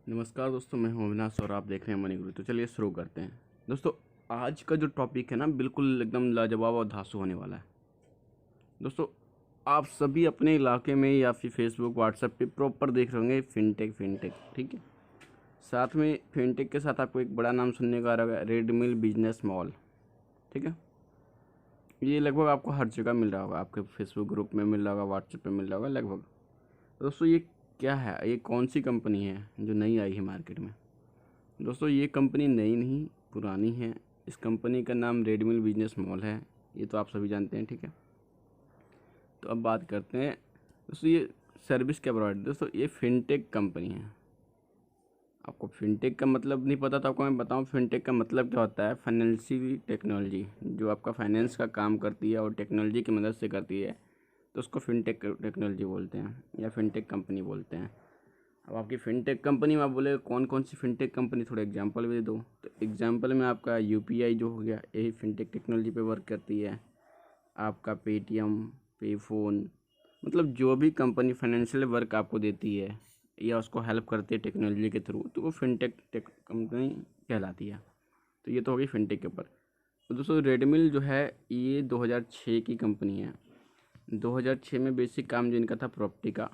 नमस्कार दोस्तों, मैं हूं अविनाश और आप देख रहे हैं मनी गुरु। तो चलिए शुरू करते हैं। दोस्तों, आज का जो टॉपिक है ना, बिल्कुल एकदम लाजवाब और धांसू होने वाला है। दोस्तों, आप सभी अपने इलाके में या फिर फेसबुक व्हाट्सएप पे प्रॉपर देख रहे होंगे फिनटेक फिनटेक, ठीक है। साथ में फिनटेक के साथ आपको एक बड़ा नाम सुनने को आ रहा होगा, रेडमिल बिजनेस मॉल, ठीक है। ये लगभग आपको हर जगह मिल रहा होगा, आपके फेसबुक ग्रुप में मिल रहा होगा, व्हाट्सएप पे मिल रहा होगा लगभग। दोस्तों, ये क्या है, ये कौन सी कंपनी है जो नई आई है मार्केट में? दोस्तों, ये कंपनी नई नहीं पुरानी है। इस कंपनी का नाम रेडमिल बिजनेस मॉल है, ये तो आप सभी जानते हैं, ठीक है। तो अब बात करते हैं दोस्तों, ये सर्विस क्या प्रोवाइड। दोस्तों, ये फिनटेक कंपनी है। आपको फिनटेक का मतलब नहीं पता, तो आपको मैं बताऊं फिनटेक का मतलब क्या होता है। फाइनेंशियल टेक्नोलॉजी, जो आपका फाइनेंस का काम करती है और टेक्नोलॉजी की मदद से करती है, तो उसको फिनटेक टेक्नोलॉजी बोलते हैं या फिनटेक कंपनी बोलते हैं। अब आपकी फिनटेक कंपनी में आप बोले कौन कौन सी फिनटेक कंपनी, थोड़ा एग्जांपल भी दे दो। तो एग्जांपल में आपका यूपीआई जो हो गया, यही फिनटेक टेक्नोलॉजी पे वर्क करती है। आपका पेटीएम, पेफोन, मतलब जो भी कंपनी फाइनेंशियल वर्क आपको देती है या उसको हेल्प करती है टेक्नोलॉजी के थ्रू, तो वो फिनटेक टेक कंपनी कहलाती है। तो ये तो हो गई फिनटेक के ऊपर। तो दोस्तों, रेडमिल जो है ये 2006 की कंपनी है। 2006 में बेसिक काम जो इनका था प्रॉपर्टी का,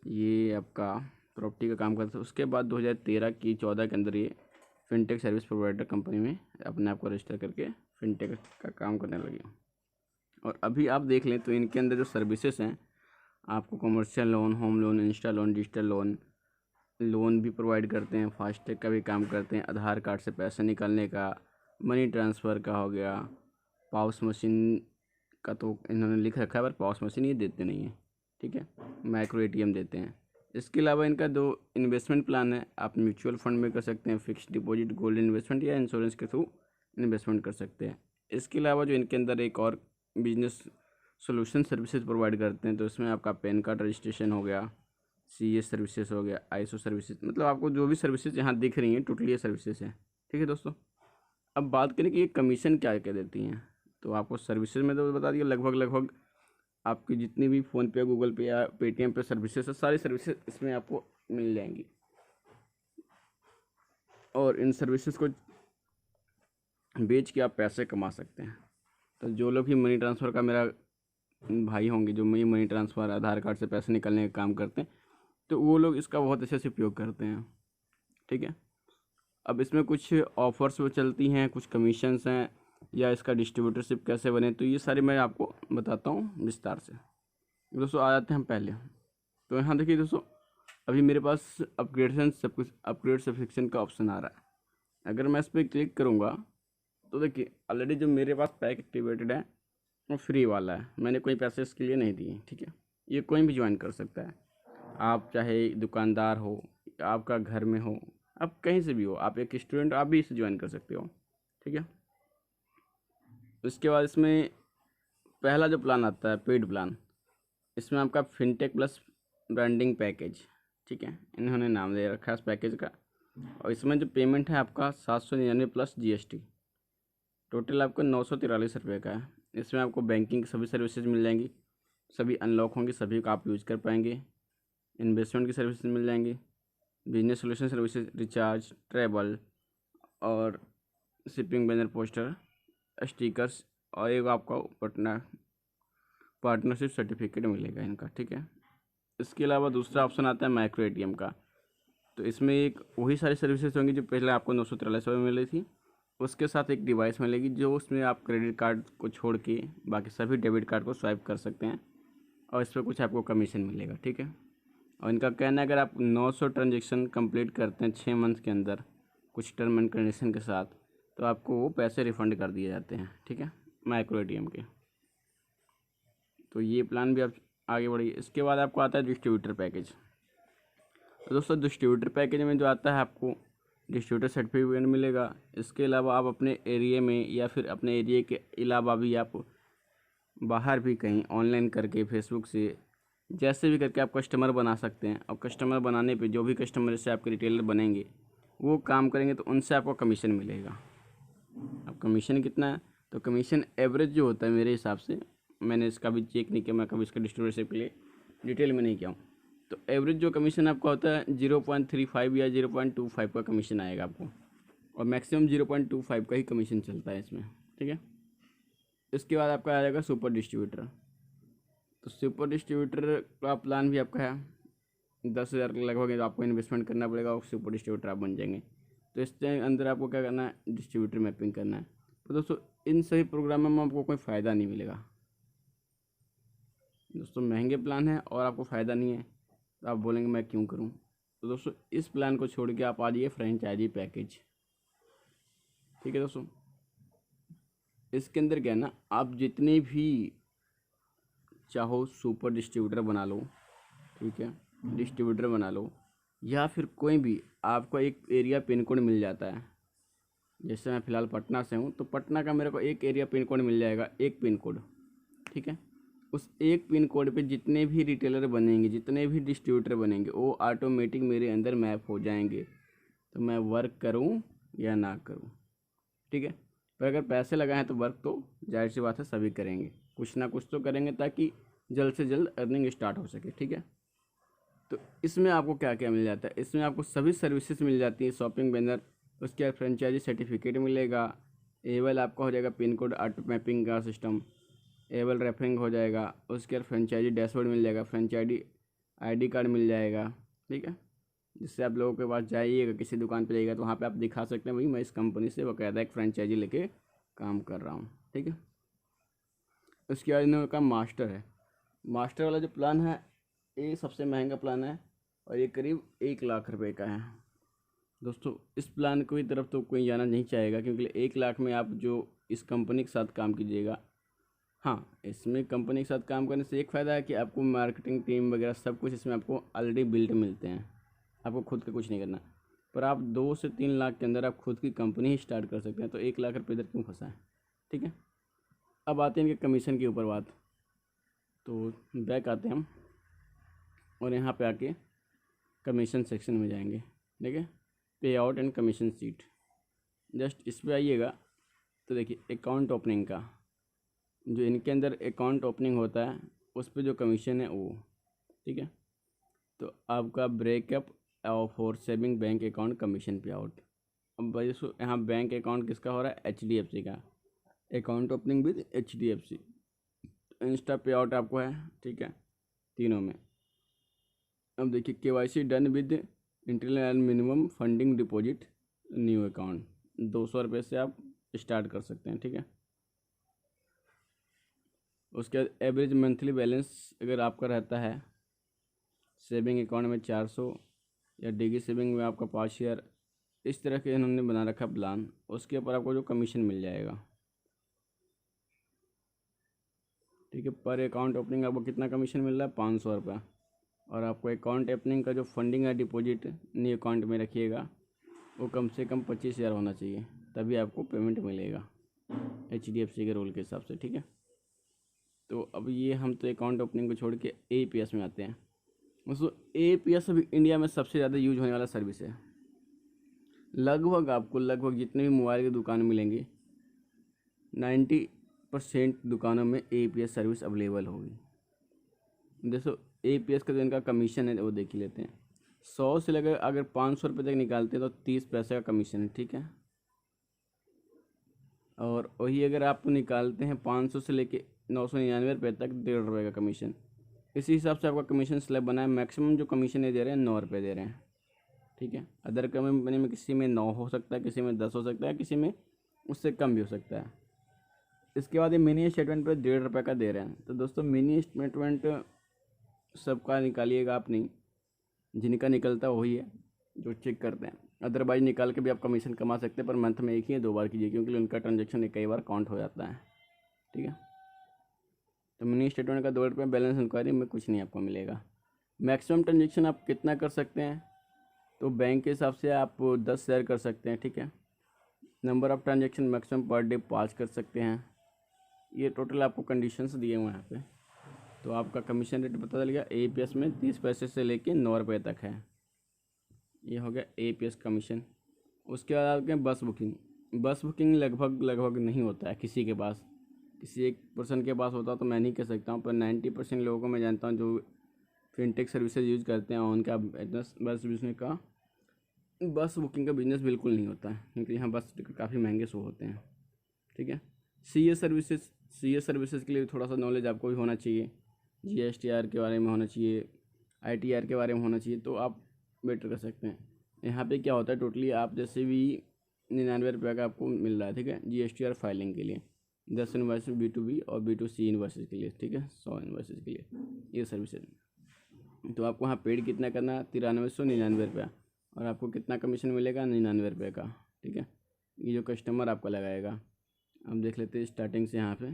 ये आपका प्रॉपर्टी का काम करता है। उसके बाद 2013 की 14 के अंदर ये फिनटेक सर्विस प्रोवाइडर कंपनी में अपने आप को रजिस्टर करके फिनटेक का काम करने लगे। और अभी आप देख लें तो इनके अंदर जो सर्विसेज हैं, आपको commercial loan, home loan, Insta loan, digital loan, loan भी प्रोवाइड करते हैं। फास्टैग का भी काम करते हैं, आधार कार्ड से पैसे निकालने का, मनी ट्रांसफ़र का हो गया। पाउस मशीन का तो इन्होंने लिख रखा है, पर पाउस मशीन ये देते नहीं हैं, ठीक है। माइक्रो एटीएम देते हैं। इसके अलावा इनका दो इन्वेस्टमेंट प्लान है। आप म्यूचुअल फंड में कर सकते हैं, फिक्स्ड डिपॉजिट, गोल्ड इन्वेस्टमेंट या इंश्योरेंस के थ्रू इन्वेस्टमेंट कर सकते हैं। इसके अलावा जो इनके अंदर एक और बिजनेस सोल्यूशन सर्विसेज प्रोवाइड करते हैं, तो इसमें आपका पैन कार्ड रजिस्ट्रेशन हो गया, सीए सर्विसेज हो गया, आईएसओ सर्विसेज, मतलब आपको जो भी सर्विसेज यहाँ दिख रही हैं टोटली ये सर्विसेज हैं, ठीक है दोस्तों। अब बात करें कि ये कमीशन क्या क्या देती हैं, तो आपको सर्विसेज में तो बता दिया, लगभग लगभग आपकी जितनी भी फ़ोनपे, गूगल पे या पेटीएम पे सर्विसेज है, सारी सर्विसेज इसमें आपको मिल जाएंगी। और इन सर्विसेज को बेच के आप पैसे कमा सकते हैं। तो जो लोग भी मनी ट्रांसफ़र का, मेरा भाई होंगे जो मनी ट्रांसफ़र, आधार कार्ड से पैसे निकलने का काम करते हैं, तो वो लोग इसका बहुत अच्छे से उपयोग करते हैं, ठीक है। अब इसमें कुछ ऑफ़र्स वो चलती हैं, कुछ कमीशंस हैं, या इसका डिस्ट्रीब्यूटरशिप कैसे बने, तो ये सारी मैं आपको बताता हूँ विस्तार से। दोस्तों, आ जाते हैं हम पहले। तो यहाँ देखिए दोस्तों, अभी मेरे पास अपग्रेडेशन सब कुछ, अपग्रेड सब्सक्रिप्शन का ऑप्शन आ रहा है। अगर मैं इस पर क्लिक करूँगा तो देखिए ऑलरेडी जो मेरे पास पैक एक्टिवेटेड है वो फ्री वाला है, मैंने कोई पैसे इसके लिए नहीं दिए, ठीक है। ये कोई भी ज्वाइन कर सकता है। आप चाहे दुकानदार हो, आपका घर में हो, आप कहीं से भी हो, आप एक स्टूडेंट, आप भी इसे ज्वाइन कर सकते हो, ठीक है। उसके बाद इसमें पहला जो प्लान आता है पेड प्लान, इसमें आपका फिनटेक प्लस ब्रांडिंग पैकेज, ठीक है, इन्होंने नाम दे रखा है इस पैकेज का। और इसमें जो पेमेंट है आपका 799 प्लस जीएसटी, टोटल आपका 943 रुपये का है। इसमें आपको बैंकिंग की सभी सर्विसेज मिल जाएंगी, सभी अनलॉक होंगी, सभी को आप यूज़ कर पाएंगे। इन्वेस्टमेंट की सर्विसेज मिल जाएंगी, business solution services, recharge, travel और शिपिंग, बैनर, पोस्टर, स्टिकर्स, और एक आपको पार्टनरशिप सर्टिफिकेट मिलेगा इनका, ठीक है। इसके अलावा दूसरा ऑप्शन आता है माइक्रो एटीएम का। तो इसमें एक वही सारी सर्विसेज होंगी जो पहले आपको 943 में मिली थी, उसके साथ एक डिवाइस मिलेगी जो उसमें आप क्रेडिट कार्ड को छोड़ के बाकी सभी डेबिट कार्ड को स्वाइप कर सकते हैं, और इस पर कुछ आपको कमीशन मिलेगा, ठीक है। और इनका कहना है अगर आप 900 ट्रांजेक्शन कंप्लीट करते हैं 6 मंथ के अंदर कुछ टर्म एंड कंडीशन के साथ, तो आपको वो पैसे रिफ़ंड कर दिए जाते हैं, ठीक है, माइक्रो एटीएम के। तो ये प्लान भी आप आगे बढ़िए। इसके बाद आपको आता है डिस्ट्रीब्यूटर पैकेज। तो दोस्तों, डिस्ट्रीब्यूटर पैकेज में जो आता है आपको डिस्ट्रीब्यूटर सर्टिफिकेट मिलेगा। इसके अलावा आप अपने एरिया में या फिर अपने एरिया के अलावा भी आप बाहर भी कहीं ऑनलाइन करके फेसबुक से जैसे भी करके आप कस्टमर बना सकते हैं। और कस्टमर बनाने पे जो भी कस्टमर से आपके रिटेलर बनेंगे वो काम करेंगे, तो उनसे आपको कमीशन मिलेगा। अब कमीशन कितना है, तो कमीशन एवरेज जो होता है मेरे हिसाब से, मैंने इसका भी चेक नहीं किया, मैं कभी इसका डिस्ट्रीब्यूटरशिप के लिए डिटेल में नहीं किया हूँ, तो एवरेज जो कमीशन आपका होता है 0.35 या 0.25 का कमीशन आएगा आपको, और मैक्सिमम 0.25 का ही कमीशन चलता है इसमें, ठीक है। इसके बाद आपका आ जाएगा सुपर डिस्ट्रीब्यूटर। तो सुपर डिस्ट्रीब्यूटर का प्लान भी आपका है 10,000 के लगभग आपको इन्वेस्टमेंट करना पड़ेगा और सुपर डिस्ट्रीब्यूटर आप बन जाएंगे। तो इसके अंदर आपको क्या करना है, डिस्ट्रीब्यूटर मैपिंग करना है। तो दोस्तों इन सभी प्रोग्रामों में आपको कोई फ़ायदा नहीं मिलेगा दोस्तों, महंगे प्लान है और आपको फ़ायदा नहीं है, तो आप बोलेंगे मैं क्यों करूं। तो दोस्तों इस प्लान को छोड़ के आप आ जाइए फ्रेंचाइजी पैकेज, ठीक है दोस्तों। इसके अंदर क्या है ना, आप जितने भी चाहो सुपर डिस्ट्रीब्यूटर बना लो, ठीक है, डिस्ट्रीब्यूटर बना लो, या फिर कोई भी आपको एक एरिया पिन कोड मिल जाता है। जैसे मैं फ़िलहाल पटना से हूँ, तो पटना का मेरे को एक एरिया पिन कोड मिल जाएगा, एक पिन कोड, ठीक है। उस एक पिन कोड पे जितने भी रिटेलर बनेंगे, जितने भी डिस्ट्रीब्यूटर बनेंगे, वो ऑटोमेटिक मेरे अंदर मैप हो जाएंगे। तो मैं वर्क करूँ या ना करूँ, ठीक है। पर अगर पैसे लगाए हैं तो वर्क तो जाहिर सी बात है सभी करेंगे, कुछ ना कुछ तो करेंगे ताकि जल्द से जल्द अर्निंग स्टार्ट हो सके, ठीक है। तो इसमें आपको क्या क्या मिल जाता है, इसमें आपको सभी सर्विसेज मिल जाती हैं, शॉपिंग बैनर, उसके बाद फ्रेंचाइजी सर्टिफिकेट मिलेगा, एवल आपका हो जाएगा पिन कोड ऑटो मैपिंग का सिस्टम, एवल रेफरिंग हो जाएगा, उसके बाद फ्रेंचाइजी डैशबोर्ड मिल जाएगा, फ्रेंचाइजी आईडी कार्ड मिल जाएगा, ठीक है, जिससे आप लोगों के पास जाइएगा, किसी दुकान पे जाइएगा तो वहाँ पे आप दिखा सकते हैं भाई मैं इस कंपनी से बाकायदा एक फ्रेंचाइजी लेके काम कर रहा हूँ, ठीक है। उसके बाद इनका मास्टर है। मास्टर वाला जो प्लान है ये सबसे महंगा प्लान है और ये करीब 1 लाख रुपए का है दोस्तों। इस प्लान की तरफ तो कोई जाना नहीं चाहेगा, क्योंकि 1 लाख में आप जो इस कंपनी के साथ काम कीजिएगा, हाँ इसमें कंपनी के साथ काम करने से एक फ़ायदा है कि आपको मार्केटिंग टीम वगैरह सब कुछ इसमें आपको ऑलरेडी बिल्ट मिलते हैं, आपको खुद का कुछ नहीं करना। पर आप 2 से 3 लाख के अंदर आप खुद की कंपनी ही स्टार्ट कर सकते हैं, तो 1 लाख रुपये इधर क्यों फंसा है, ठीक है। अब आते हैं इनके कमीशन के ऊपर बात। तो बैक आते हैं हम और यहाँ पे आके कमीशन सेक्शन में जाएंगे, ठीक है, पे out and commission seat. Just इस पर आइएगा तो देखिए अकाउंट ओपनिंग का जो इनके अंदर अकाउंट ओपनिंग होता है उस पर जो कमीशन है वो, ठीक है। तो आपका breakup for saving bank account commission पे आउट। अब भाई यहाँ बैंक अकाउंट किसका हो रहा है, HDFC का, account opening with HDFC। Insta पे आउट आपको है, ठीक है, तीनों में। अब देखिए KYC done with internal and minimum funding deposit new account, 200 रुपये से आप स्टार्ट कर सकते हैं, ठीक है। उसके बाद एवरेज मंथली बैलेंस अगर आपका रहता है सेविंग अकाउंट में 400 या डिगी सेविंग में आपका 5,000, इस तरह के इन्होंने बना रखा प्लान, उसके ऊपर आपको जो कमीशन मिल जाएगा, ठीक है। पर अकाउंट ओपनिंग आपको कितना कमीशन मिल रहा है, 500 रुपये। और आपको अकाउंट ओपनिंग का जो फंडिंग है डिपॉजिट न्यू अकाउंट में रखिएगा वो कम से कम 25,000 होना चाहिए, तभी आपको पेमेंट मिलेगा HDFC के रूल के हिसाब से, ठीक है। तो अब ये हम तो अकाउंट ओपनिंग को छोड़ के APS में आते हैं दोस्तों। APS अभी इंडिया में सबसे ज़्यादा यूज होने वाला सर्विस है। लगभग जितने भी मोबाइल की दुकान मिलेंगी 90% दुकानों में APS सर्विस अवेलेबल होगी। दोस्तों APS का जो इनका कमीशन है वो देख ही लेते हैं। 100 से लेकर अगर 500 रुपये तक निकालते हैं तो 30 पैसे का कमीशन है, ठीक है। और वही अगर आप निकालते हैं 500 से लेके 999 रुपये तक, 1.5 रुपये का कमीशन। इसी हिसाब से आपका कमीशन स्लैब बना है। मैक्सिमम जो कमीशन ये दे रहे हैं 9 रुपये दे रहे हैं, ठीक है। अदर कंपनी में किसी में 9 हो सकता है, किसी में 10 हो सकता है, किसी में उससे कम भी हो सकता है। इसके बाद ये मिनी स्टेटमेंट पर 1.5 रुपये का दे रहे हैं। तो दोस्तों मिनी स्टेटमेंट सबका निकालिएगा आप नहीं, जिनका निकलता है वही है जो चेक करते हैं। अदरवाइज निकाल के भी आप कमीशन कमा सकते हैं, पर मंथ में एक ही 2 बार कीजिए, क्योंकि उनका ट्रांजेक्शन कई बार काउंट हो जाता है, ठीक है। तो मिनी स्टेटमेंट का 2 रुपये बैलेंस इंक्वायरी में कुछ नहीं आपको मिलेगा। मैक्सिमम ट्रांजेक्शन आप कितना कर सकते हैं, तो बैंक के हिसाब से आप 10 शेयर कर सकते हैं, ठीक है। Number of transaction maximum per day 5 कर सकते हैं। ये टोटल आपको कंडीशंस दिए हुए हैं यहाँ पे। तो आपका कमीशन रेट पता चल गया। APS में 30 पैसे से लेके 9 रुपये तक है। ये हो गया APS कमीशन। उसके बाद आते हैं बस बुकिंग। बस बुकिंग लगभग नहीं होता है किसी के पास, किसी एक पर्सन के पास होता तो मैं नहीं कह सकता हूँ, पर 90% लोगों को मैं जानता हूँ जो फिनटेक सर्विसेज यूज करते हैं और उनका बिजनेस बस बुकिंग का बिजनेस बिल्कुल नहीं होता है, क्योंकि यहाँ बस टिकट काफ़ी महंगे शो होते हैं। ठीक है। सी ए सर्विसेज के लिए थोड़ा सा नॉलेज आपको भी होना चाहिए, GSTR के बारे में होना चाहिए, ITR के बारे में होना चाहिए, तो आप बेटर कर सकते हैं। यहाँ पे क्या होता है, टोटली आप जैसे भी 99 रुपये का आपको मिल रहा है। ठीक है। GSTR फाइलिंग के लिए 10 इन्वाइसेस B2B और B2C इन्वाइसेस के लिए। ठीक है, 100 इन्वाइसेस के लिए ये सर्विसेज। तो आपको वहाँ पेड कितना करना है, 9399 रुपया, और आपको कितना कमीशन मिलेगा, 99 रुपये का। ठीक है, ये जो कस्टमर आपका लगाएगा। अब देख लेते हैं स्टार्टिंग से। यहाँ पे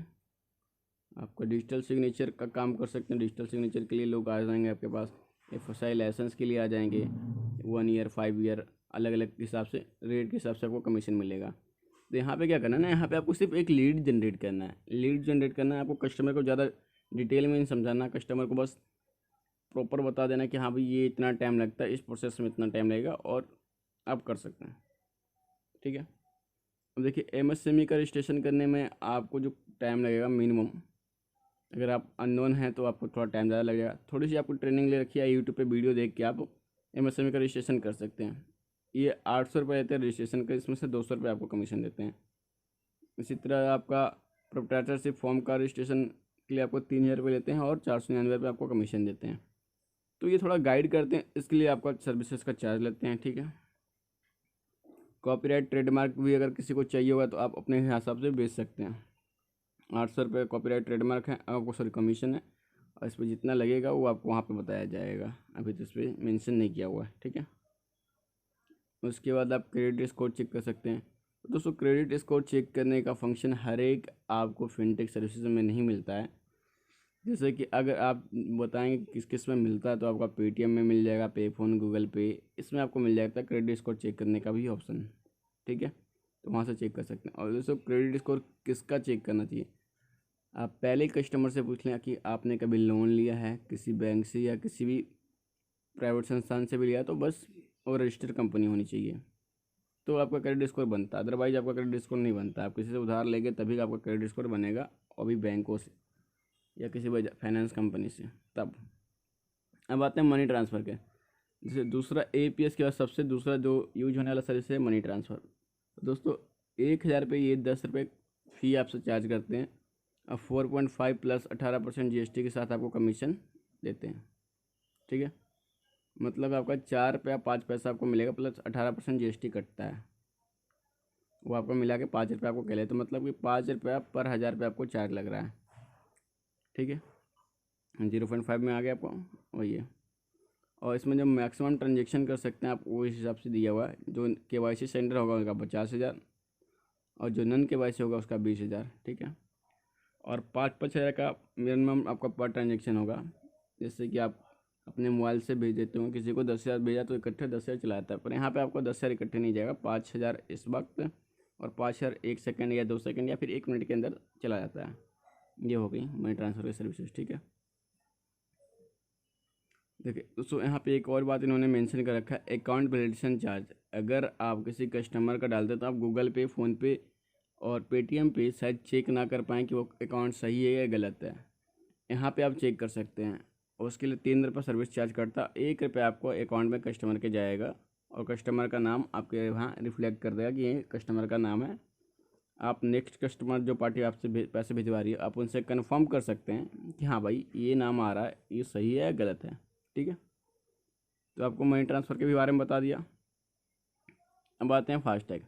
आपको डिजिटल सिग्नेचर का काम कर सकते हैं। डिजिटल सिग्नेचर के लिए लोग आ जाएंगे आपके पास, FSI लाइसेंस के लिए आ जाएंगे, 1 ईयर 5 ईयर, अलग अलग हिसाब से रेट के हिसाब से आपको कमीशन मिलेगा। तो यहाँ पे क्या करना है ना, यहाँ पे आपको सिर्फ एक लीड जनरेट करना है। लीड जनरेट करना है आपको, कस्टमर को ज़्यादा डिटेल में नहीं समझाना, कस्टमर को बस प्रॉपर बता देना कि हाँ भाई ये इतना टाइम लगता है, इस प्रोसेस में इतना टाइम लगेगा, और आप कर सकते हैं। ठीक है। अब देखिए MSME का रजिस्ट्रेशन करने में आपको जो टाइम लगेगा मिनिमम, अगर आप अननोन हैं तो आपको थोड़ा टाइम ज़्यादा लगेगा। थोड़ी सी आपको ट्रेनिंग ले रखी है, यूट्यूब पे वीडियो देख के आप MSME का रजिस्ट्रेशन कर सकते हैं। ये 800 रुपये देते हैं रजिस्ट्रेशन का, इसमें से 200 रुपये आपको कमीशन देते हैं। इसी तरह आपका प्रोप्राइटरशिप फॉर्म का रजिस्ट्रेशन के लिए आपको 3000 रुपये लेते हैं और 499 रुपये आपको कमीशन देते हैं। तो ये थोड़ा गाइड करते हैं, इसके लिए आपका सर्विसेज का चार्ज लेते हैं। ठीक है। कॉपीराइट ट्रेडमार्क भी अगर किसी को चाहिए होगा तो आप अपने हिसाब से बेच सकते हैं। 800 रुपये कॉपीराइट ट्रेडमार्क है, आपको सॉरी कमीशन है, और इस पर जितना लगेगा वो आपको वहाँ पे बताया जाएगा। अभी तो इस पर मेंशन नहीं किया हुआ है। ठीक है। उसके बाद आप क्रेडिट स्कोर चेक कर सकते हैं। तो दोस्तों क्रेडिट स्कोर चेक करने का फंक्शन हर एक आपको फिनटेक सर्विसेज में नहीं मिलता है। जैसे कि अगर आप बताएंगे किस किस में मिलता है, तो आपका पेटीएम में मिल जाएगा, पेफोन, गूगल पे, इसमें आपको मिल जाता है क्रेडिट स्कोर चेक करने का भी ऑप्शन। ठीक है, तो वहाँ से चेक कर सकते हैं। और दोस्तों क्रेडिट स्कोर किसका चेक करना चाहिए, आप पहले कस्टमर से पूछ लें कि आपने कभी लोन लिया है किसी बैंक से या किसी भी प्राइवेट संस्थान से भी लिया, तो बस और रजिस्टर्ड कंपनी होनी चाहिए, तो आपका क्रेडिट स्कोर बनता है। अदरवाइज आपका क्रेडिट स्कोर नहीं बनता। आप किसी से उधार लेंगे तभी आपका क्रेडिट स्कोर बनेगा, और भी बैंकों से या किसी भी फाइनेंस कंपनी से तब। अब आते हैं मनी ट्रांसफ़र के। जैसे दूसरा APS के बाद सबसे दूसरा जो यूज होने वाला सर्विस है मनी ट्रांसफ़र। दोस्तों 1000 रुपये ये 10 रुपये फ़ी आपसे चार्ज करते हैं, और 4.5 प्लस 18% GST के साथ आपको कमीशन देते हैं। ठीक है, मतलब आपका 4 रुपया 5 पैसा आपको मिलेगा, प्लस 18% GST कटता है, वो आपको मिला के 5 रुपये आपको कहले, तो मतलब कि 5 रुपया पर 1000 रुपये आपको चार्ज लग रहा है। ठीक है, 0.5 में आ गया आपको वही है। और इसमें जो मैक्सिमम ट्रांजेक्शन कर सकते हैं आप, वो इस हिसाब से दिया हुआ है। जो KYC सेंटर होगा उनका 50,000, और जो नॉन KYC होगा उसका 20,000। ठीक है, और 5-5 हज़ार का मिनिमम आपका पर ट्रांजेक्शन होगा। जैसे कि आप अपने मोबाइल से भेज देते हो, किसी को 10,000 भेजा तो इकट्ठे 10,000 चलाता है, पर यहाँ पे आपको 10,000 इकट्ठे नहीं जाएगा, 5,000 इस वक्त, और 5,000 1 सेकंड या 2 सेकंड या फिर 1 मिनट के अंदर चला जाता है। ये हो गई मनी ट्रांसफ़र की सर्विसेज। ठीक है, देखिए दोस्तों यहाँ पे एक और बात इन्होंने मेंशन कर रखा है, अकाउंट वैलिडेशन चार्ज। अगर आप किसी कस्टमर का डालते हैं तो आप गूगल पे, फ़ोनपे और पेटीएम पे शायद चेक ना कर पाएँ कि वो अकाउंट सही है या गलत है। यहाँ पे आप चेक कर सकते हैं, और उसके लिए 3 रुपये सर्विस चार्ज करता, 1 रुपया आपको अकाउंट में कस्टमर के जाएगा, और कस्टमर का नाम आपके वहाँ रिफ्लेक्ट कर देगा कि ये कस्टमर का नाम है। आप नेक्स्ट कस्टमर जो पार्टी आपसे पैसे भिजवा रही है, आप उनसे कन्फर्म कर सकते हैं कि हाँ भाई ये नाम आ रहा है, ये सही है या गलत है। ठीक है, तो आपको मनी ट्रांसफ़र के भी बारे में बता दिया। अब आते हैं फास्टैग।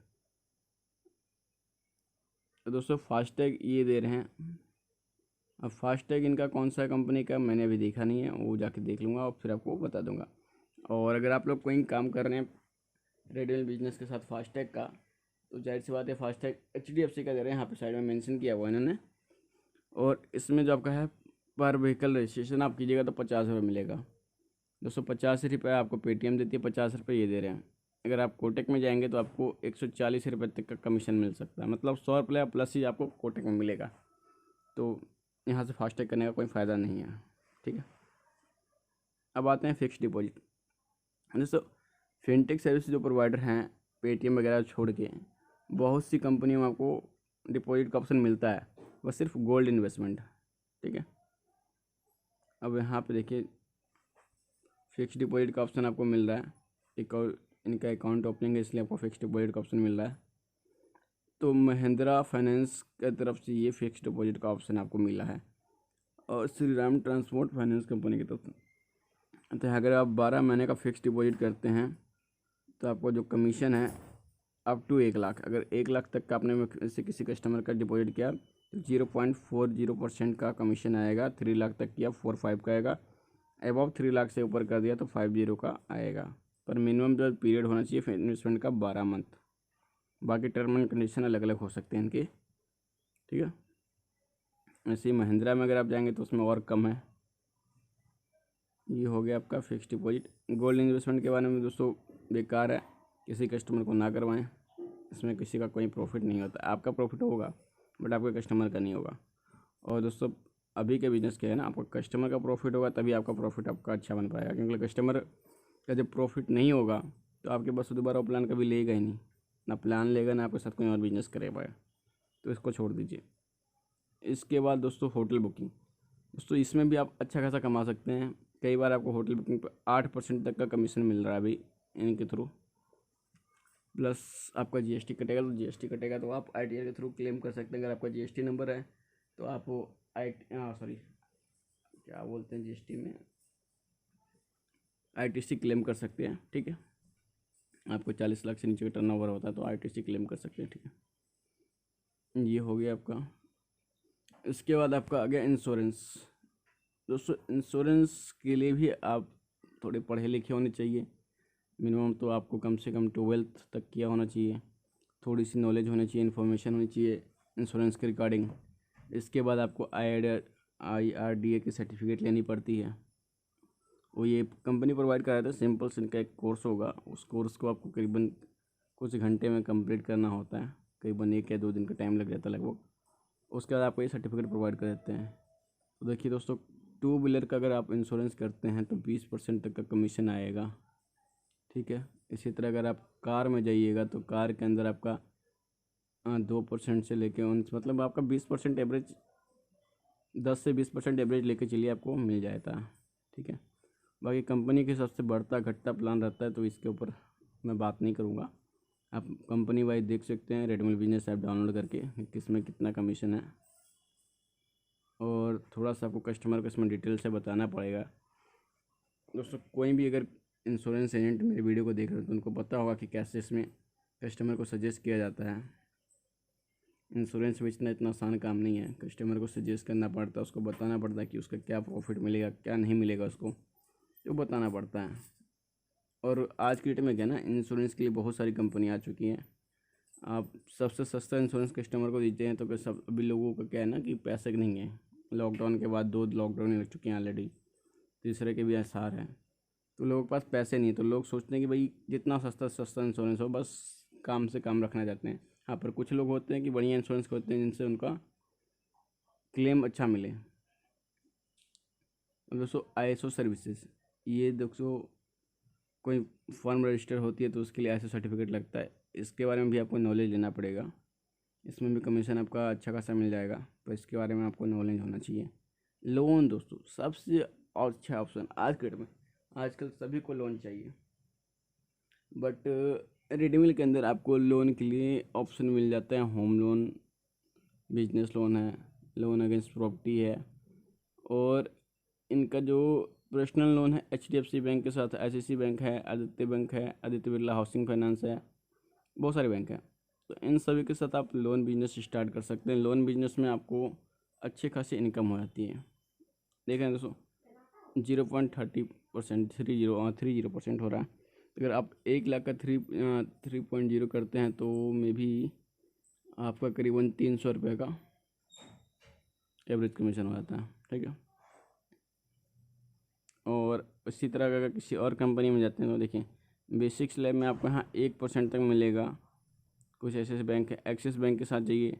तो दोस्तों फास्टैग ये दे रहे हैं। अब फास्टैग इनका कौन सा कंपनी का मैंने अभी देखा नहीं है, वो जाके देख लूँगा और फिर आपको बता दूँगा। और अगर आप लोग कोई काम कर रहे हैं रिटेल बिजनेस के साथ फास्टैग का, तो जाहिर सी बात है फास्टैग HDFC का दे रहे हैं, यहाँ पे साइड में मेंशन किया हुआ है इन्होंने। और इसमें जो आपका है पर व्हीकल रजिस्ट्रेशन आप कीजिएगा तो 50 रुपये मिलेगा। 250 रुपये आपको पेटीएम देती है, 50 रुपये ये दे रहे हैं। अगर आप कोटक में जाएंगे तो आपको 140 रुपये तक का कमीशन मिल सकता है, मतलब 100 रुपये प्लस ही आपको कोटक में मिलेगा। तो यहाँ से फास्टैग करने का कोई फ़ायदा नहीं है। ठीक है, अब आते हैं फिक्स डिपॉजिट। दोस्तों फिनटेक सर्विस जो प्रोवाइडर हैं पेटीएम वगैरह छोड़ के, बहुत सी कंपनियों में आपको डिपॉजिट का ऑप्शन मिलता है, वह सिर्फ गोल्ड इन्वेस्टमेंट। ठीक है, अब यहाँ पे देखिए फिक्स डिपॉजिट का ऑप्शन आपको मिल रहा है। एक और इनका अकाउंट ओपनिंग है इसलिए आपको फिक्स डिपॉजिट का ऑप्शन मिल रहा है। तो महिंद्रा फाइनेंस की तरफ से ये फिक्स डिपॉजिट का ऑप्शन आपको मिला है और Shri Ram transport finance company की तरफ से। तो अगर आप 12 महीने का फिक्स डिपॉजिट करते हैं तो आपको जो कमीशन है अप टू 1 लाख, अगर 1 लाख तक का आपने से किसी कस्टमर का डिपॉजिट किया तो 0.40% का कमीशन आएगा। 3 लाख तक किया 4.5 का आएगा। अबव 3 लाख से ऊपर कर दिया तो 50 का आएगा। पर मिनिमम जो पीरियड होना चाहिए इन्वेस्टमेंट का 12 मंथ। बाकी टर्म एंड कंडीशन अलग अलग हो सकते हैं इनके, ठीक है। ऐसे ही महिंद्रा में अगर आप जाएंगे तो उसमें और कम है। ये हो गया आपका फिक्स डिपॉजिट। गोल्ड इन्वेस्टमेंट के बारे में दोस्तों बेकार है, किसी कस्टमर को ना करवाएं। इसमें किसी का कोई प्रॉफिट नहीं होता। आपका प्रॉफिट होगा बट आपके कस्टमर का नहीं होगा। और दोस्तों अभी के बिजनेस क्या है ना, आपका कस्टमर का प्रॉफिट होगा तभी आपका प्रॉफिट आपका अच्छा बन पाएगा। क्योंकि कस्टमर का जब प्रॉफिट नहीं होगा तो आपके पास दोबारा वो प्लान कभी लेगा ही नहीं, ना प्लान लेगा ना आपके साथ कोई और बिजनेस करे पाएगा। तो इसको छोड़ दीजिए। इसके बाद दोस्तों होटल बुकिंग। दोस्तों इसमें भी आप अच्छा खासा कमा सकते हैं। कई बार आपको होटल बुकिंग पर 8% तक का कमीशन मिल रहा है अभी इनके थ्रू। प्लस आपका जीएसटी कटेगा, तो जीएसटी कटेगा तो आप आईटीआर के थ्रू क्लेम कर सकते हैं। अगर आपका जीएसटी नंबर है तो आप सॉरी क्या बोलते हैं जीएसटी में, आईटीसी क्लेम कर सकते हैं, ठीक है। आपको 40 लाख से नीचे का टर्नओवर होता है तो आईटीसी क्लेम कर सकते हैं, ठीक है। ये हो गया आपका। इसके बाद आपका आ गया इंश्योरेंस। दोस्तों इंश्योरेंस के लिए भी आप थोड़े पढ़े लिखे होने चाहिए। मिनिमम तो आपको कम से कम 12th तक किया होना चाहिए। थोड़ी सी नॉलेज होनी चाहिए, इन्फॉर्मेशन होनी चाहिए इंश्योरेंस के रिगार्डिंग। इसके बाद आपको IRDA की सर्टिफिकेट लेनी पड़ती है। वो ये कंपनी प्रोवाइड कराता है। सिंपल से इनका एक कोर्स होगा, उस कोर्स को आपको करीबन कुछ घंटे में कंप्लीट करना होता है। करीबन 1 या 2 दिन का टाइम लग जाता है लगभग। उसके बाद आपको ये सर्टिफिकेट प्रोवाइड कर देते हैं। तो देखिए दोस्तों, 2 व्हीलर का अगर आप इंश्योरेंस करते हैं तो 20% तक का कमीशन आएगा, ठीक है। इसी तरह अगर आप कार में जाइएगा तो कार के अंदर आपका 2% से लेके 19, मतलब आपका 20% एवरेज, 10 से 20% एवरेज लेके चलिए आपको मिल जाता है, ठीक है। बाकी कंपनी के सबसे बढ़ता घटता प्लान रहता है तो इसके ऊपर मैं बात नहीं करूँगा। आप कंपनी वाइज देख सकते हैं रेडमिल बिजनेस ऐप डाउनलोड करके किस में कितना कमीशन है। और थोड़ा सा आपको कस्टमर को इसमें डिटेल से बताना पड़ेगा। दोस्तों कोई भी अगर इंश्योरेंस एजेंट मेरे वीडियो को देख रहे हो तो उनको पता होगा कि कैसे इसमें कस्टमर को सजेस्ट किया जाता है। इंश्योरेंस बेचना इतना आसान काम नहीं है। कस्टमर को सजेस्ट करना पड़ता है, उसको बताना पड़ता है कि उसका क्या प्रॉफिट मिलेगा क्या नहीं मिलेगा, उसको तो बताना पड़ता है। और आज की डेट में क्या है ना, इंश्योरेंस के लिए बहुत सारी कंपनी आ चुकी हैं। आप सबसे सस्ता इंश्योरेंस कस्टमर को देते हैं तो सब अभी लोगों का क्या है ना कि पैसे नहीं है। लॉकडाउन के बाद 2 लॉकडाउन लग चुके हैं ऑलरेडी, तीसरे के भी आसार हैं। तो लोगों के पास पैसे नहीं है तो लोग सोचते हैं कि भाई जितना सस्ता सस्ता इंश्योरेंस हो, बस काम से काम रखना चाहते हैं। हाँ, पर कुछ लोग होते हैं कि बढ़िया इंश्योरेंस होते हैं जिनसे उनका क्लेम अच्छा मिले। और दोस्तों ISO सर्विसेज, ये दोस्तों कोई फर्म रजिस्टर होती है तो उसके लिए ISO सर्टिफिकेट लगता है। इसके बारे में भी आपको नॉलेज लेना पड़ेगा। इसमें भी कमीशन आपका अच्छा खासा मिल जाएगा, तो इसके बारे में आपको नॉलेज होना चाहिए। लोन दोस्तों सबसे अच्छा ऑप्शन आज के डेट में, आजकल सभी को लोन चाहिए। बट रेडमिल के अंदर आपको लोन के लिए ऑप्शन मिल जाता है। होम लोन, बिजनेस लोन है, लोन अगेंस्ट प्रॉपर्टी है, और इनका जो पर्सनल लोन है HDFC बैंक के साथ, ICICI बैंक है, आदित्य बैंक है, आदित्य बिरला हाउसिंग फाइनेंस है, बहुत सारे बैंक हैं। तो इन सभी के साथ आप लोन बिजनेस स्टार्ट कर सकते हैं। लोन बिजनेस में आपको अच्छी खासी इनकम हो जाती है। देखें दोस्तों 0.30% 30% हो रहा है। अगर आप 1 लाख का 3.0 करते हैं तो मे भी आपका करीबन 300 रुपये का एवरेज कमीशन हो जाता है, ठीक है। और इसी तरह अगर किसी और कंपनी में जाते हैं तो देखिए बेसिक स्लैब में आपको यहाँ 1% तक मिलेगा। कुछ ऐसे बैंक है, एक्सिस बैंक के साथ जाइए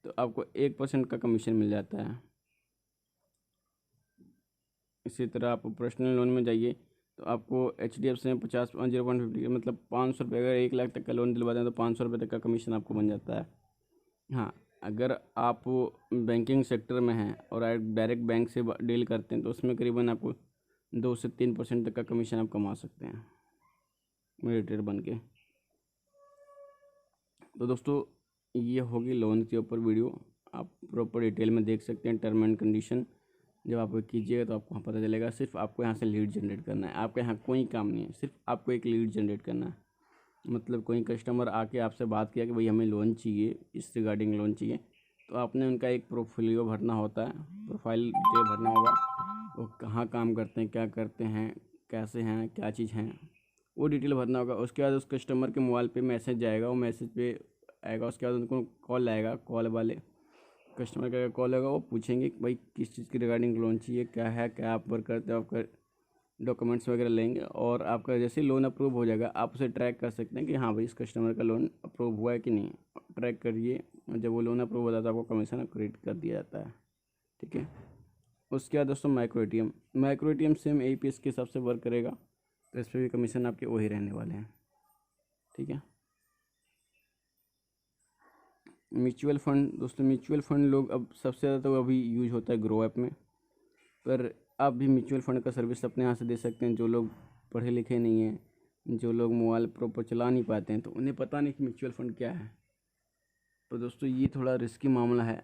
तो आपको 1% का कमीशन मिल जाता है। इसी तरह आप पर्सनल लोन में जाइए तो आपको HDFC में 0.50 मतलब 500 रुपये, अगर 1 लाख तक का लोन दिलवाते हैं तो 500 रुपये तक का कमीशन आपको बन जाता है। हाँ, अगर आप बैंकिंग सेक्टर में हैं और डायरेक्ट बैंक से डील करते हैं तो उसमें करीबन आपको 2 से 3% तक का कमीशन आप कमा सकते हैं मेडिटेटर बन के। तो दोस्तों ये होगी लोन के ऊपर वीडियो, आप प्रॉपर डिटेल में देख सकते हैं टर्म एंड कंडीशन। जब आप कीजिएगा तो आपको पता चलेगा। सिर्फ आपको यहाँ से लीड जनरेट करना है, आपके यहाँ कोई काम नहीं है, सिर्फ आपको एक लीड जनरेट करना है। मतलब कोई कस्टमर आके आपसे बात किया कि भाई हमें लोन चाहिए, इस रिगार्डिंग लोन चाहिए, तो आपने उनका एक प्रोफाइलियो भरना होता है, प्रोफाइल डिटेल भरना होगा, वो कहाँ काम करते हैं, क्या करते हैं, कैसे हैं, क्या चीज़ हैं, वो डिटेल भरना होगा। उसके बाद उस कस्टमर के मोबाइल पे मैसेज जाएगा, वो मैसेज पे आएगा, उसके बाद उनको कॉल आएगा, कॉल वाले कस्टमर का कॉल आएगा, वो पूछेंगे कि भाई किस चीज़ की रिगार्डिंग लोन चाहिए, क्या है, क्या आप वर्क करते हो, आपका डॉक्यूमेंट्स वगैरह लेंगे, और आपका जैसे लोन अप्रूव हो जाएगा आप उसे ट्रैक कर सकते हैं कि हाँ भाई इस कस्टमर का लोन अप्रूव हुआ है कि नहीं, ट्रैक करिए। और जब वो लोन अप्रूव हो जाता है आपको कमीशन क्रेडिट कर दिया जाता है, ठीक है। उसके बाद दोस्तों माइक्रो एटीएम सेम APS के हिसाब से वर्क करेगा, तो इस पर भी कमीशन आपके वही रहने वाले हैं, ठीक है। म्यूचुअल फंड दोस्तों, म्यूचुअल फंड लोग अब सबसे ज़्यादा तो अभी यूज होता है ग्रो ऐप में, पर आप भी म्यूचुअल फंड का सर्विस अपने यहाँ से दे सकते हैं। जो लोग पढ़े लिखे नहीं हैं, जो लोग मोबाइल प्रॉपर चला नहीं पाते हैं, तो उन्हें पता नहीं कि म्यूचुअल फंड क्या है। तो दोस्तों ये थोड़ा रिस्की मामला है,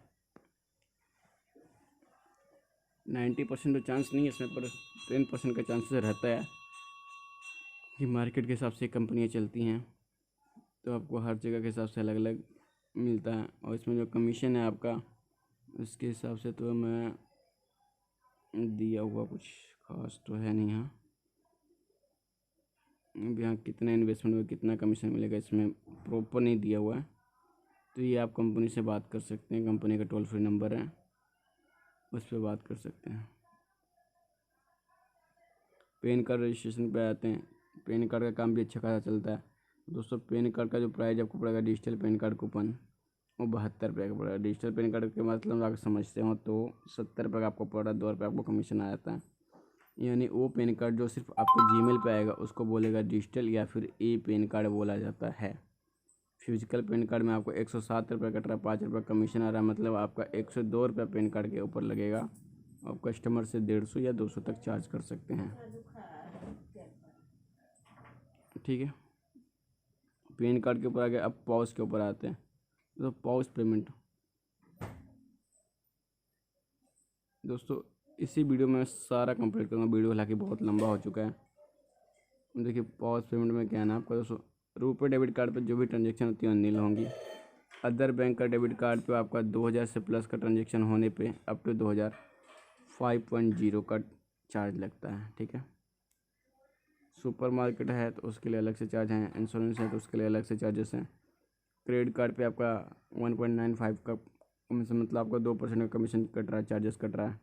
90% तो चांस नहीं है इसमें, पर 10% का चांसेस रहता है कि मार्केट के हिसाब से कंपनियाँ चलती हैं, तो आपको हर जगह के हिसाब से अलग अलग मिलता है। और इसमें जो कमीशन है आपका, उसके हिसाब से तो मैं दिया हुआ कुछ खास तो है नहीं। हाँ, अब यहाँ कितना इन्वेस्टमेंट में कितना कमीशन मिलेगा इसमें प्रॉपर नहीं दिया हुआ है, तो ये आप कंपनी से बात कर सकते हैं। कंपनी का टोल फ्री नंबर है, उस पर बात कर सकते हैं। पैन कार्ड रजिस्ट्रेशन पे आते हैं। पैन कार्ड का काम भी अच्छा खासा चलता है दोस्तों। पैन कार्ड का जो प्राइस आपको पड़ेगा, डिजिटल पैन कार्ड कूपन, वो 72 रुपये का पड़ेगा। डिजिटल पैन कार्ड के मतलब अगर समझते हो तो 70 रुपये का आपको पड़ रहा है, 2 रुपये आपको कमीशन आ जाता है। यानी वो पैन कार्ड जो सिर्फ आपके जीमेल पे आएगा उसको बोलेगा डिजिटल, या फिर ई पैन कार्ड बोला जाता है। फिजिकल पैन कार्ड में आपको 107 रुपये कट रहा है, 5 रुपये कमीशन आ रहा है, मतलब आपका 102 रुपये पैन कार्ड के ऊपर लगेगा। आप कस्टमर से 150 या 200 तक चार्ज कर सकते हैं, ठीक है। पैन कार्ड के ऊपर आगे अब पॉज के ऊपर आते हैं। तो पॉज पेमेंट दोस्तों इसी वीडियो में सारा कंप्लीट करूँगा। वीडियो हालांकि बहुत लंबा हो चुका है। देखिए पॉज पेमेंट में क्या है ना आपका दोस्तों, रुपये डेबिट कार्ड पर जो भी ट्रांजेक्शन होती है वो नील होंगी। अदर बैंक का डेबिट कार्ड पे आपका 2000 से प्लस का ट्रांजेक्शन होने पे अप टू 2000 5.0 का चार्ज लगता है, ठीक है। सुपर मार्केट है तो उसके लिए अलग से चार्ज हैं। इंश्योरेंस है तो उसके लिए अलग से चार्जेस हैं। क्रेडिट कार्ड पे आपका 1.95 का कमीशन, मतलब आपका 2% का कमीशन कट रहा है, चार्जेस कट रहा है,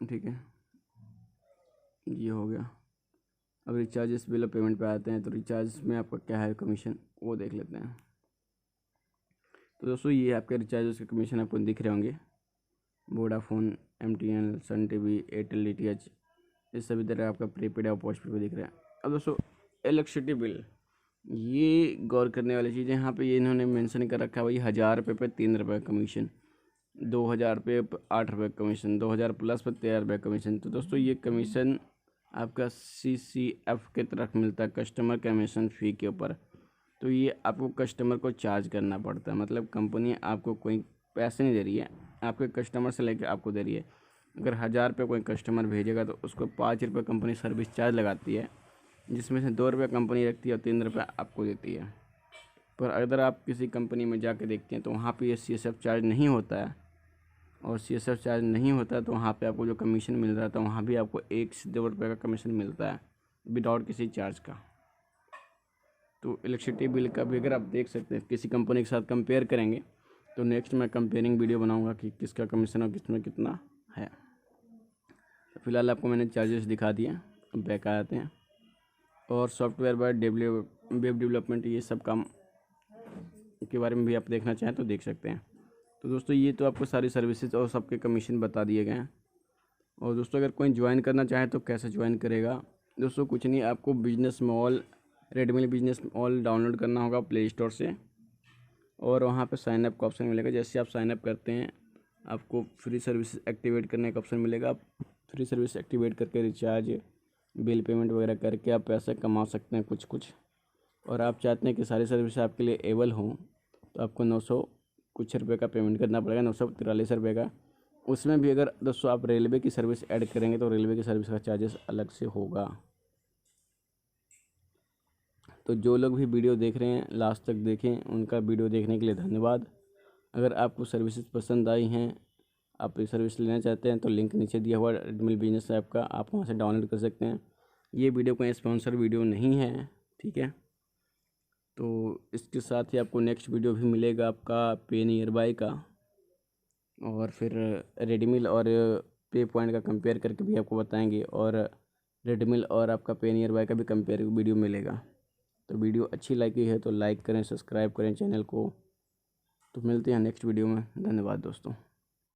ठीक है। ये हो गया। अब रिचार्जेस बिल पेमेंट पे आते हैं, तो रिचार्ज में आपका क्या है कमीशन वो देख लेते हैं। तो दोस्तों ये आपके रिचार्जेस के कमीशन आपको दिख रहे होंगे। Vodafone, MTN, Sun TV, Airtel DTH, इस सभी तरह आपका प्रीपेड और पोस्ट पेड दिख रहा है। अब दोस्तों इलेक्ट्रिसिटी बिल, ये गौर करने वाली चीज़ है। यहाँ पे ये इन्होंने मेंशन कर रखा है भाई 1000 रुपये पे 3 रुपये कमीशन, 2000 पे 8 रुपये कमीशन, 2000 प्लस पे 13 रुपये कमीशन। तो दोस्तों ये कमीशन आपका CCF के तरफ मिलता है, कस्टमर कमीशन फ़ी के ऊपर। तो ये आपको कस्टमर को चार्ज करना पड़ता है, मतलब कंपनी आपको कोई पैसे नहीं दे रही है, आपके कस्टमर से लेकर आपको दे रही है। अगर 1000 रुपये कोई कस्टमर भेजेगा तो उसको 5 रुपये कंपनी सर्विस चार्ज लगाती है, जिसमें से 2 रुपये कंपनी रखती है और 3 रुपये आपको देती है। पर अगर आप किसी कंपनी में जाके देखते हैं तो वहाँ पे ये CSF चार्ज नहीं होता है, और CSF चार्ज नहीं होता है तो वहाँ पे आपको जो कमीशन मिल रहा था वहाँ भी आपको 1 से 2 रुपये का कमीशन मिलता है विदाउट किसी चार्ज का। तो इलेक्ट्रिसिटी बिल का भी अगर आप देख सकते हैं किसी कंपनी के साथ कंपेयर करेंगे, तो नेक्स्ट मैं कंपेयरिंग वीडियो बनाऊंगा कि किसका कमीशन और किसमें कितना है। तो फिलहाल आपको मैंने चार्जेस दिखा दिए, अब बैक आ जाते हैं। और सॉफ्टवेयर बाय वेब डेवलपमेंट, ये सब काम के बारे में भी आप देखना चाहें तो देख सकते हैं। तो दोस्तों ये तो आपको सारी सर्विसेज और सबके कमीशन बता दिए गए हैं। और दोस्तों अगर कोई ज्वाइन करना चाहे तो कैसे ज्वाइन करेगा दोस्तों, कुछ नहीं, आपको business mall, Redmi business mall download करना होगा प्ले स्टोर से, और वहाँ पे साइनअप का ऑप्शन मिलेगा। जैसे आप साइनअप करते हैं आपको फ्री सर्विस एक्टिवेट करने का ऑप्शन मिलेगा। आप फ्री सर्विस एक्टिवेट करके रिचार्ज, बिल पेमेंट वगैरह करके आप पैसे कमा सकते हैं कुछ। और आप चाहते हैं कि सारी सर्विस आपके लिए एबल हों, तो आपको 900 कुछ रुपये का पेमेंट करना पड़ेगा, 943 रुपये का। उसमें भी अगर दोस्तों आप रेलवे की सर्विस ऐड करेंगे तो रेलवे की सर्विस का चार्जेस अलग से होगा। तो जो लोग भी वीडियो देख रहे हैं लास्ट तक देखें, उनका वीडियो देखने के लिए धन्यवाद। अगर आपको सर्विसेज पसंद आई हैं, आप ये सर्विस लेना चाहते हैं, तो लिंक नीचे दिया हुआ रेडमी बिजनेस ऐप का, आप वहाँ से डाउनलोड कर सकते हैं। ये वीडियो कोई स्पॉन्सर वीडियो नहीं है, ठीक है। तो इसके साथ ही आपको नेक्स्ट वीडियो भी मिलेगा आपका पे नियर बाय का, और फिर रेडमिल और पे पॉइंट का कंपेयर करके भी आपको बताएंगे, और रेडमिल और आपका पे नियर बाय का भी कंपेयर वीडियो मिलेगा। तो वीडियो अच्छी लगी है तो लाइक करें, सब्सक्राइब करें चैनल को। तो मिलते हैं नेक्स्ट वीडियो में। धन्यवाद दोस्तों।